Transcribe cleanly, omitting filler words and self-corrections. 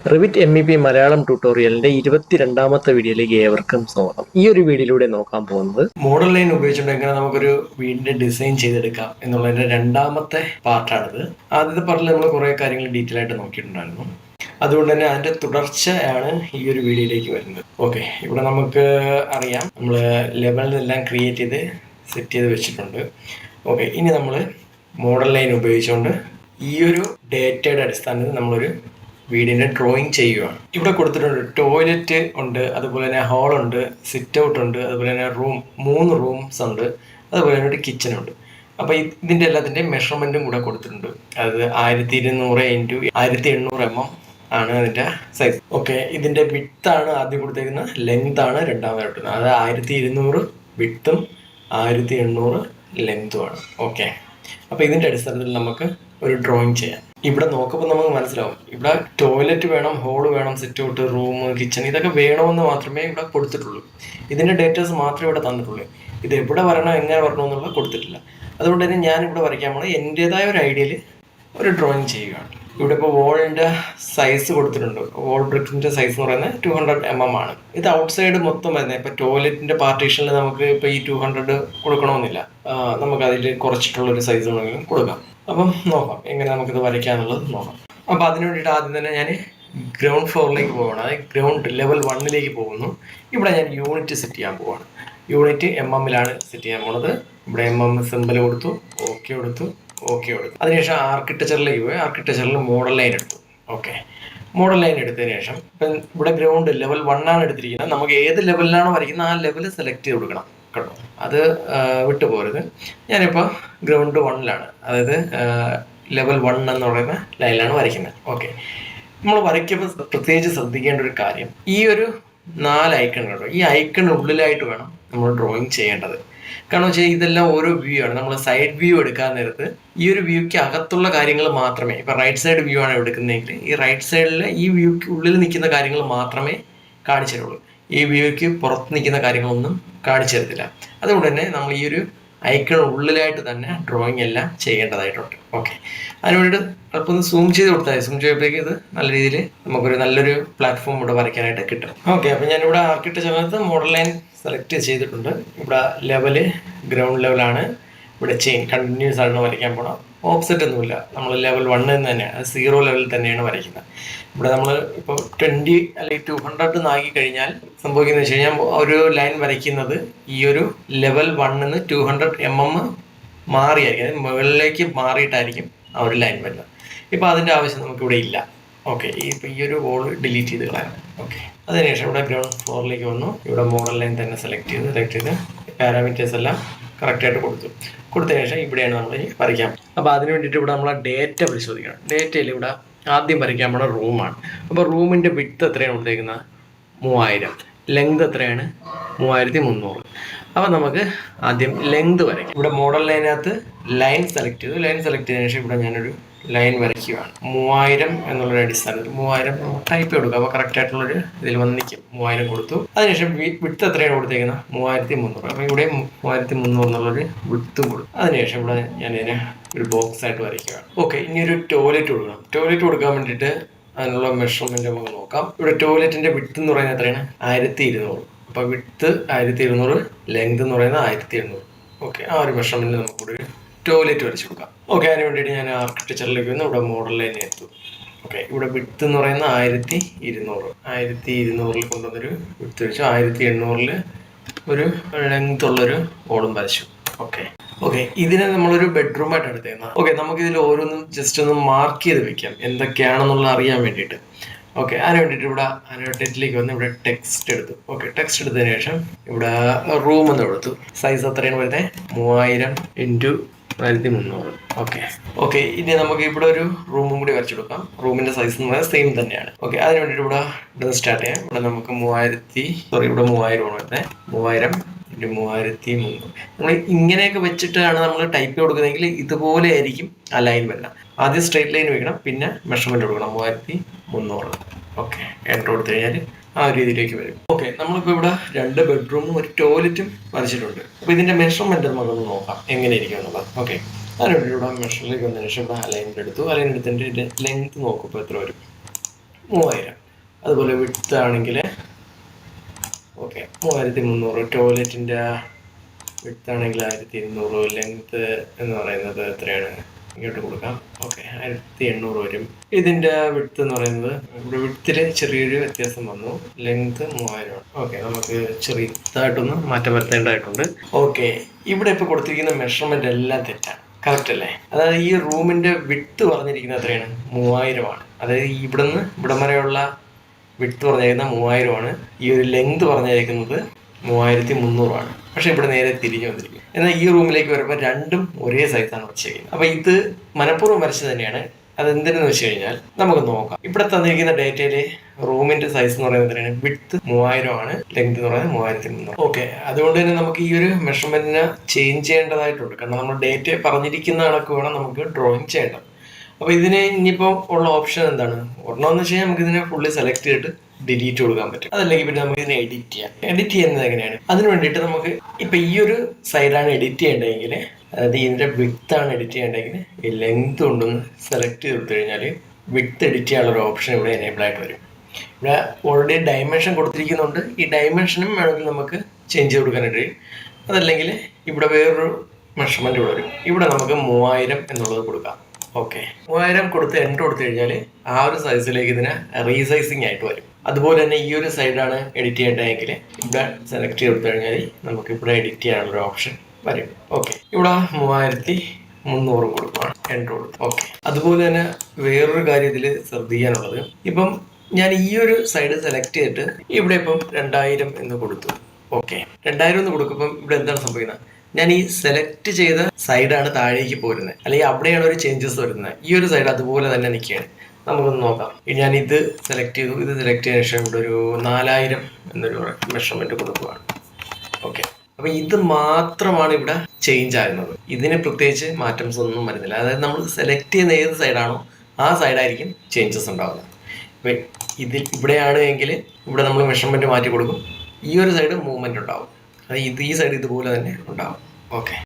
Revit MEP Malayalam ട്യൂട്ടോറിയലിന്റെ 22ാമത്തെ വീഡിയോയിലേക്ക് ഏവർക്കും സ്വാഗതം. ഈ ഒരു വീഡിയോയിലൂടെ നോക്കാൻ പോകുന്നത് മോഡൽ ലൈൻ ഉപയോഗിച്ചുകൊണ്ട് എങ്ങനെ നമുക്കൊരു വീടിന്റെ ഡിസൈൻ ചെയ്തെടുക്കാം എന്നുള്ളതിന്റെ രണ്ടാമത്തെ പാർട്ടാണിത്. ആദ്യത്തെ പാർട്ടിൽ നമ്മൾ കുറെ കാര്യങ്ങൾ ഡീറ്റെയിൽ ആയിട്ട് നോക്കിയിട്ടുണ്ടായിരുന്നു. അതുകൊണ്ട് തന്നെ അതിന്റെ തുടർച്ചയാണ് ഈ ഒരു വീഡിയോയിലേക്ക് വരുന്നത്. ഓക്കെ, ഇവിടെ നമുക്ക് അറിയാം നമ്മൾ ലെവലിനെല്ലാം ക്രിയേറ്റ് ചെയ്ത് സെറ്റ് ചെയ്ത് വെച്ചിട്ടുണ്ട്. ഓക്കെ, ഇനി നമ്മൾ മോഡൽ ലൈൻ ഉപയോഗിച്ചുകൊണ്ട് ഈ ഒരു ഡേറ്റയുടെ അടിസ്ഥാനത്തിൽ നമ്മളൊരു വീടിന്റെ ഡ്രോയിങ് ചെയ്യുകയാണ്. ഇവിടെ കൊടുത്തിട്ടുണ്ട് ടോയ്ലറ്റ് ഉണ്ട്, അതുപോലെ തന്നെ ഹാൾ ഉണ്ട്, സിറ്റ് ഔട്ട് ഉണ്ട്, അതുപോലെ തന്നെ 3 റൂംസ് ഉണ്ട്, അതുപോലെ തന്നെ ഒരു കിച്ചൺ ഉണ്ട്. അപ്പോൾ ഇതിന്റെ എല്ലാത്തിൻ്റെ മെഷർമെന്റും കൂടെ കൊടുത്തിട്ടുണ്ട്. അത് 1200 × 1800 mm ആണ് അതിന്റെ സൈസ്. ഓക്കെ, ഇതിന്റെ വിഡ്ത്താണ് ആദ്യം കൊടുത്തേക്കുന്നത്, ലെങ്ത് ആണ് രണ്ടാമത് കിട്ടുന്നത്. അത് 1200 വിഡ്ത്തും 1800 ലെങ്തുമാണ്. ഓക്കെ, അപ്പോൾ ഇതിന്റെ അടിസ്ഥാനത്തിൽ നമുക്ക് ഒരു ഡ്രോയിങ് ചെയ്യാം. ഇവിടെ നോക്കുമ്പോൾ നമുക്ക് മനസ്സിലാവും, ഇവിടെ ടോയ്ലറ്റ് വേണം, ഹോള് വേണം, സിറ്റ് ഔട്ട്, റൂം, കിച്ചൺ, ഇതൊക്കെ വേണമെന്ന് മാത്രമേ ഇവിടെ കൊടുത്തിട്ടുള്ളൂ. ഇതിന്റെ ഡേറ്റാസ് മാത്രമേ ഇവിടെ തന്നിട്ടുള്ളൂ. ഇത് എവിടെ വരണം, എങ്ങനെ വരണം എന്നുള്ളത് കൊടുത്തിട്ടില്ല. അതുകൊണ്ട് തന്നെ ഞാൻ ഇവിടെ വരയ്ക്കാൻ പോണത് എൻ്റെതായ ഒരു ഐഡിയയിൽ ഒരു ഡ്രോയിങ് ചെയ്യുകയാണ്. ഇവിടെ ഇപ്പോൾ വോളിന്റെ സൈസ് കൊടുത്തിട്ടുണ്ട്. വോൾ ബ്രിക്കിന്റെ സൈസ് എന്ന് പറയുന്നത് 200 mm ആണ്. ഇത് ഔട്ട് സൈഡ് മൊത്തം വരുന്നത്. ഇപ്പൊ ടോയ്ലറ്റിന്റെ പാർട്ടീഷനിൽ നമുക്ക് ഇപ്പൊ ഈ 200 കൊടുക്കണമെന്നില്ല, നമുക്ക് അതിൽ കുറച്ചിട്ടുള്ള ഒരു സൈസ് വേണമെങ്കിലും കൊടുക്കാം. അപ്പം നോക്കാം എങ്ങനെ നമുക്കിത് വരയ്ക്കാന്നുള്ളത് നോക്കാം. അപ്പം അതിനു വേണ്ടിയിട്ട് ആദ്യം തന്നെ ഞാൻ ഗ്രൗണ്ട് ഫ്ലോറിലേക്ക് പോവുകയാണ്. അതായത് ഗ്രൗണ്ട് ലെവൽ 1ലേക്ക് പോകുന്നു. ഇവിടെ ഞാൻ യൂണിറ്റ് സെറ്റ് ചെയ്യാൻ പോവാണ്. യൂണിറ്റ് MM-ലാണ് സെറ്റ് ചെയ്യാൻ പോണത്. ഇവിടെ MM സിമ്പിൾ കൊടുത്തു, ഓക്കെ കൊടുത്തു. അതിനുശേഷം ആർക്കിടെക്ചറിലേക്ക് പോയി ആർക്കിടെക്ചറിൽ മോഡൽ ലൈൻ എടുത്തു. ഓക്കെ, മോഡൽ ലൈൻ എടുത്തതിന് ശേഷം ഇപ്പം ഇവിടെ ഗ്രൗണ്ട് ലെവൽ 1 ആണ് എടുത്തിരിക്കുന്നത്. നമുക്ക് ഏത് ലെവലിലാണോ വരയ്ക്കുന്നത് ആ ലെവൽ സെലക്ട് ചെയ്ത് കൊടുക്കണം കേട്ടോ, അത് വിട്ടുപോകരുത്. ഞാനിപ്പോൾ ഗ്രൗണ്ട് 1ലാണ്, അതായത് ലെവൽ 1 എന്ന് പറയുന്ന ലൈനിലാണ് വരയ്ക്കുന്നത്. ഓക്കെ, നമ്മൾ വരയ്ക്കുമ്പോൾ പ്രത്യേകിച്ച് ശ്രദ്ധിക്കേണ്ട ഒരു കാര്യം, ഈ ഒരു 4 ഐക്കൺ കേട്ടോ, ഈ ഐക്കണിനുള്ളിലായിട്ട് വേണം നമ്മൾ ഡ്രോയിങ് ചെയ്യേണ്ടത്. കാരണം വെച്ചാൽ ഇതെല്ലാം ഓരോ വ്യൂ ആണ്. നമ്മൾ സൈഡ് വ്യൂ എടുക്കാൻ നേരത്ത് ഈ ഒരു വ്യൂക്ക് അകത്തുള്ള കാര്യങ്ങൾ മാത്രമേ, ഇപ്പം റൈറ്റ് സൈഡ് വ്യൂ ആണ് എടുക്കുന്നതെങ്കിൽ ഈ റൈറ്റ് സൈഡിൽ ഈ വ്യൂക്ക് ഉള്ളിൽ നിൽക്കുന്ന കാര്യങ്ങൾ മാത്രമേ കാണിച്ചു തരുള്ളൂ. ഈ വ്യൂക്ക് പുറത്ത് നിൽക്കുന്ന കാര്യങ്ങളൊന്നും കാണിച്ചു തരത്തില്ല. അതുകൊണ്ട് തന്നെ നമ്മൾ ഈ ഒരു ഐക്കൺ ഉള്ളിലായിട്ട് തന്നെ ഡ്രോയിങ് എല്ലാം ചെയ്യേണ്ടതായിട്ടുണ്ട്. ഓക്കെ, അതിന് വേണ്ടിയിട്ട് അല്പം ഒന്ന് സൂം ചെയ്ത് കൊടുത്താൽ സൂം ചെയ്യുമ്പോഴേക്ക് ഇത് നല്ല രീതിയിൽ നമുക്കൊരു നല്ലൊരു പ്ലാറ്റ്ഫോം ഇവിടെ വരയ്ക്കാനായിട്ട് കിട്ടും. ഓക്കെ, അപ്പോൾ ഞാനിവിടെ ആർക്കിടെക്ചറിനകത്ത് മോഡൽ ലൈൻ സെലക്ട് ചെയ്തിട്ടുണ്ട്. ഇവിടെ ലെവല് ഗ്രൗണ്ട് ലെവലാണ്. ഇവിടെ ചെയിൻ കണ്ടിന്യൂസ് ആണ് വരയ്ക്കാൻ പോകണം. ഓപ്സെറ്റ് ഒന്നുമില്ല, നമ്മൾ ലെവൽ 1 തന്നെയാണ്, 0 ലെവലിൽ തന്നെയാണ് വരയ്ക്കുന്നത്. ഇവിടെ നമ്മൾ ഇപ്പോൾ 20 അല്ലെങ്കിൽ 200 ആക്കി കഴിഞ്ഞാൽ സംഭവിക്കുന്നത് വെച്ച് കഴിഞ്ഞാൽ ഒരു ലൈൻ വരയ്ക്കുന്നത് ഈ ഒരു ലെവൽ 1 200 mm മാറിയായിരിക്കും, മുകളിലേക്ക് മാറിയിട്ടായിരിക്കും ആ ഒരു ലൈൻ വരുന്നത്. ഇപ്പോൾ അതിൻ്റെ ആവശ്യം നമുക്കിവിടെ ഇല്ല. ഓക്കെ, ഇപ്പോൾ ഈ ഒരു വോൾ ഡിലീറ്റ് ചെയ്ത് കളയാം. ഓക്കെ, അതിനുശേഷം ഇവിടെ ഗ്രൗണ്ട് ഫ്ലോറിലേക്ക് വന്നു. ഇവിടെ മോഡൽ ലൈൻ തന്നെ സെലക്ട് ചെയ്ത് പാരാമീറ്റേഴ്സ് എല്ലാം കറക്റ്റായിട്ട് കൊടുത്തതിന് ശേഷം ഇവിടെയാണ് നമ്മൾ ഇനി വരയ്ക്കാം. അപ്പോൾ അതിന് വേണ്ടിയിട്ട് ഇവിടെ നമ്മൾ ഡേറ്റ പരിശോധിക്കണം. ഡേറ്റയിൽ ഇവിടെ ആദ്യം വരയ്ക്കാൻ പോണ റൂമാണ്. അപ്പോൾ റൂമിൻ്റെ വിഡ്ത്ത് എത്രയാണ് കൊടുത്തേക്കുന്നത്? 3000. ലെങ്ത് എത്രയാണ്? 3300. അപ്പോൾ നമുക്ക് ആദ്യം ലെങ്ത് വരയ്ക്കാം. ഇവിടെ മോഡൽ ലൈനകത്ത് ലൈൻ സെലക്ട് ചെയ്തതിനു ശേഷം ഇവിടെ ഞാനൊരു ലൈൻ വരയ്ക്കുകയാണ്. 3000 എന്നുള്ളൊരു അടിസ്ഥാനത്തിൽ 3000 ടൈപ്പ് കൊടുക്കുക. അപ്പോൾ കറക്റ്റ് ആയിട്ടുള്ളൊരു ഇതിൽ വന്ന് നിൽക്കും. 3000 കൊടുത്തു. അതിനുശേഷം വിഡ്ത്ത് എത്രയാണ് കൊടുത്തേക്കുന്നത്? 3300. അപ്പോൾ ഇവിടെ 3300 എന്നുള്ളൊരു വിഡ്ത്തും കൊടുക്കും. അതിനുശേഷം ഇവിടെ ഞാനിതിനെ ഒരു ബോക്സ് ആയിട്ട് വരയ്ക്കുകയാണ്. ഓക്കെ, ഇനി ഒരു ടോയ്ലറ്റ് കൊടുക്കണം. ടോയ്ലറ്റ് കൊടുക്കാൻ വേണ്ടിയിട്ട് അതിനുള്ള മെഷർമെന്റ് നമുക്ക് നോക്കാം. ഇവിടെ ടോയ്ലറ്റിന്റെ വിഡ്ത്ത് എന്ന് പറയുന്നത് എത്രയാണ്? 1200. അപ്പോൾ വിഡ്ത്ത് 1200, ലെങ്ത് എന്ന് പറയുന്നത് 1800. ഓക്കെ, ആ ഒരു മെഷർമെന്റ് നമുക്കിവിടെ ടോയ്ലറ്റ് വരച്ച് കൊടുക്കാം. ഓക്കെ, അതിന് വേണ്ടിയിട്ട് ഞാൻ ആർക്കിടെക്ചറിലേക്ക് വന്ന് ഇവിടെ മോഡൽ ലൈൻ എത്തും. ഓക്കെ, ഇവിടെ വിഡ്ത്ത് എന്ന് പറയുന്നത് 1200 കൊണ്ടുവന്നൊരു വിഡ്ത്ത് വെച്ചു. 1800 ഒരു ലെങ്ത് ഉള്ളൊരു വോളും വരച്ചു. ഓക്കെ, ഇതിനെ നമ്മളൊരു ബെഡ്റൂമായിട്ട് എടുത്തേക്കുന്നത്. ഓക്കെ, നമുക്കിതിൽ ഓരോന്നും ജസ്റ്റ് ഒന്ന് മാർക്ക് ചെയ്ത് വെക്കാം എന്തൊക്കെയാണെന്നുള്ളത് അറിയാൻ വേണ്ടിയിട്ട്. ഓക്കെ, അതിന് വേണ്ടിയിട്ട് ഇവിടെ അനോട്ടേറ്റിലേക്ക് വന്ന് ഇവിടെ ടെക്സ്റ്റ് എടുത്തു. ഓക്കെ, ടെക്സ്റ്റ് എടുത്തതിന് ശേഷം ഇവിടെ റൂം എന്ന് എടുത്തു. സൈസ് എത്രയാണ് വരുന്നത്? 3000 × 1300. ഓക്കെ, ഇനി നമുക്ക് ഇവിടെ ഒരു റൂമും കൂടി വരച്ചെടുക്കാം. റൂമിന്റെ സൈസ് എന്ന് പറയുന്നത് സെയിം തന്നെയാണ്. ഓക്കെ, അതിന് വേണ്ടിയിട്ട് ഇവിടെ സ്റ്റാർട്ട് ചെയ്യാം. ഇവിടെ നമുക്ക് 3000 ആണ് വരുന്നത്. 3000 × 3300. നമ്മൾ ഇങ്ങനെയൊക്കെ വെച്ചിട്ടാണ് നമ്മൾ ടൈപ്പ് കൊടുക്കുന്നതെങ്കിൽ ഇതുപോലെ ആയിരിക്കും ആ ലൈൻ വരുന്നത്. ആദ്യം സ്ട്രേറ്റ് ലൈൻ വെക്കണം, പിന്നെ മെഷർമെന്റ് കൊടുക്കണം 3300. ഓക്കെ, എൻ്റർ കൊടുത്തു കഴിഞ്ഞാൽ ആ ഒരു രീതിയിലേക്ക് വരും. ഓക്കെ, നമ്മളിപ്പോൾ ഇവിടെ 2 ബെഡ്റൂമും ഒരു ടോയ്ലറ്റും വരച്ചിട്ടുണ്ട്. അപ്പോൾ ഇതിന്റെ മെഷർമെന്റ് നമുക്കൊന്ന് നോക്കാം എങ്ങനെയായിരിക്കും എന്നുള്ളത്. ഓക്കെ, അതിനുവേണ്ടി ഇവിടെ മെഷറിലേക്ക് വന്നതിന് ശേഷം ഇവിടെ അലൈൻമെന്റ് എടുത്തു. അലൈൻമെന്റ് എടുത്തതിന്റെ ലെങ്ത് നോക്കും ഇപ്പോൾ എത്ര വരും. 3000. അതുപോലെ വിഡ്ത്ത് ആണെങ്കിൽ ഓക്കെ 3300. ടോയ്ലറ്റിൻ്റെ വിഡ്ത്ത് ആണെങ്കിൽ 1200. ലെങ്ത്ത് എന്ന് പറയുന്നത് എത്രയാണ്, ഇങ്ങോട്ട് കൊടുക്കാം. ഓക്കെ 1800 വരും. ഇതിൻ്റെ വിഡ്ത്ത് എന്ന് പറയുന്നത് ഇവിടെ വിഡ്ത്തിൽ ചെറിയൊരു വ്യത്യാസം വന്നു. ലെങ്ത്ത് 3000. ഓക്കെ നമുക്ക് ചെറുതായിട്ടൊന്ന് മാറ്റം വരുത്തേണ്ടതായിട്ടുണ്ട്. ഓക്കെ ഇവിടെ ഇപ്പോൾ കൊടുത്തിരിക്കുന്ന മെഷർമെൻ്റ് എല്ലാം തെറ്റാണ്, കറക്റ്റ് അല്ലേ? അതായത് ഈ റൂമിൻ്റെ വിഡ്ത്ത് പറഞ്ഞിരിക്കുന്നത് എത്രയാണ്, 3000 ആണ്. അതായത് ഇവിടുന്ന് ഇവിടം വരെയുള്ള വിഡ്ത്ത് പറഞ്ഞിരിക്കുന്നത് 3000 ആണ്. ഈ ഒരു ലെങ്ത് പറഞ്ഞിരിക്കുന്നത് 3300 ആണ്. പക്ഷെ ഇവിടെ നേരെ തിരിഞ്ഞു വന്നിരിക്കും. എന്നാൽ ഈ റൂമിലേക്ക് വരുമ്പോൾ രണ്ടും ഒരേ സൈസാണ് വരച്ചിരിക്കുന്നത്. അപ്പോൾ ഇത് മനഃപൂർവ്വം വരച്ച് തന്നെയാണ്. അതെന്തിനെന്ന് വെച്ച് കഴിഞ്ഞാൽ നമുക്ക് നോക്കാം. ഇവിടെ തന്നിരിക്കുന്ന ഡേറ്റയില് റൂമിന്റെ സൈസ് എന്ന് പറയുന്നത് എത്രയാണ്, വിഡ്ത്ത് 3000 ആണ്, ലെങ്ത് എന്ന് പറയുന്നത് 3300. ഓക്കെ അതുകൊണ്ട് തന്നെ നമുക്ക് ഈ ഒരു മെഷർമെന്റിനെ ചേഞ്ച് ചെയ്യേണ്ടതായിട്ടുണ്ട്. കാരണം നമ്മൾ ഡേറ്റ പറഞ്ഞിരിക്കുന്ന കണക്ക് വേണം നമുക്ക് ഡ്രോയിങ് ചെയ്യേണ്ടത്. അപ്പോൾ ഇതിന് ഇനിയിപ്പോൾ ഉള്ള ഓപ്ഷൻ എന്താണ്, ഒരെണ്ണമെന്ന് വെച്ച് കഴിഞ്ഞാൽ നമുക്ക് ഇതിനെ ഫുള്ളി സെലക്ട് ചെയ്തിട്ട് ഡിലീറ്റ് കൊടുക്കാൻ പറ്റും. അതല്ലെങ്കിൽ പിന്നെ നമുക്ക് ഇതിനെ എഡിറ്റ് ചെയ്യാം. എഡിറ്റ് ചെയ്യുന്നത് എങ്ങനെയാണ്, അതിന് വേണ്ടിയിട്ട് നമുക്ക് ഇപ്പം ഈ ഒരു സൈഡാണ് എഡിറ്റ് ചെയ്യേണ്ടതെങ്കിൽ, അതായത് ഇതിൻ്റെ വിഡ്ത്ത് ആണ് എഡിറ്റ് ചെയ്യേണ്ടതെങ്കിൽ ഈ ലെങ്ത് കൊണ്ടൊന്ന് സെലക്ട് ചെയ്ത് കൊടുത്തു കഴിഞ്ഞാൽ വിഡ്ത്ത് എഡിറ്റ് ചെയ്യാനുള്ള ഒരു ഓപ്ഷൻ ഇവിടെ എനേബിൾ ആയിട്ട് വരും. ഇവിടെ ഓൾറെഡി ഡയമെൻഷൻ കൊടുത്തിരിക്കുന്നുണ്ട്. ഈ ഡയമെൻഷനും വേണമെങ്കിൽ നമുക്ക് ചേഞ്ച് ചെയ്ത് കൊടുക്കാനായിട്ട് കഴിയും. അതല്ലെങ്കിൽ ഇവിടെ വേറൊരു മെഷർമെൻറ്റ് ഇവിടെ വരും. ഇവിടെ നമുക്ക് 3000 എന്നുള്ളത് കൊടുക്കാം. ഓക്കെ 3000 കൊടുത്ത് എൻ്റർ കൊടുത്തു കഴിഞ്ഞാൽ ആ ഒരു സൈസിലേക്ക് ഇതിനെ റീസൈസിങ് ആയിട്ട് വരും. അതുപോലെ തന്നെ ഈ ഒരു സൈഡാണ് എഡിറ്റ് ചെയ്യേണ്ടതെങ്കിൽ ഇവിടെ സെലക്ട് ചെയ്ത് കൊടുത്തു കഴിഞ്ഞാൽ നമുക്ക് ഇവിടെ എഡിറ്റ് ചെയ്യാനുള്ളൊരു ഓപ്ഷൻ വരും. ഓക്കെ ഇവിടെ 3300 കൊടുക്കുകയാണ്, എൻ്റർ കൊടുത്തു. ഓക്കെ അതുപോലെ തന്നെ വേറൊരു കാര്യം ഇതിൽ ശ്രദ്ധിക്കാനുള്ളത്, ഇപ്പം ഞാൻ ഈ ഒരു സൈഡ് സെലക്ട് ചെയ്തിട്ട് ഇവിടെ ഇപ്പം 2000 എന്ന് കൊടുത്തു. ഓക്കെ 2000 എന്ന് കൊടുക്കുമ്പം ഇവിടെ എന്താണ് സംഭവിക്കുന്നത്, ഞാൻ ഈ സെലക്ട് ചെയ്ത സൈഡാണ് താഴേക്ക് പോരുന്നത്, അല്ലെങ്കിൽ അവിടെയാണ് ഒരു ചേഞ്ചസ് വരുന്നത്. ഈ ഒരു സൈഡ് അതുപോലെ തന്നെ നിൽക്കുകയാണ്. നമുക്കൊന്ന് നോക്കാം. ഞാൻ ഇത് സെലക്ട് ചെയ്തു. ഇത് സെലക്ട് ചെയ്ത ശേഷം ഇവിടെ ഒരു 4000 എന്നൊരു മെഷർമെന്റ് കൊടുക്കുകയാണ്. ഓക്കെ അപ്പോൾ ഇത് മാത്രമാണ് ഇവിടെ ചേഞ്ച് ആകുന്നത്. ഇതിന് പ്രത്യേകിച്ച് മാറ്റംസ് ഒന്നും വരുന്നില്ല. അതായത് നമ്മൾ സെലക്ട് ചെയ്യുന്ന ഏത് സൈഡാണോ ആ സൈഡായിരിക്കും ചേഞ്ചസ് ഉണ്ടാകുന്നത്. അപ്പം ഇവിടെയാണ് എങ്കിൽ ഇവിടെ നമ്മൾ മെഷർമെന്റ് മാറ്റി കൊടുക്കും. ഈ ഒരു സൈഡ് മൂവ്മെന്റ് ഉണ്ടാവും. അത് ഈ സൈഡ് ഇതുപോലെ തന്നെ ഉണ്ടാവും. ഓക്കെ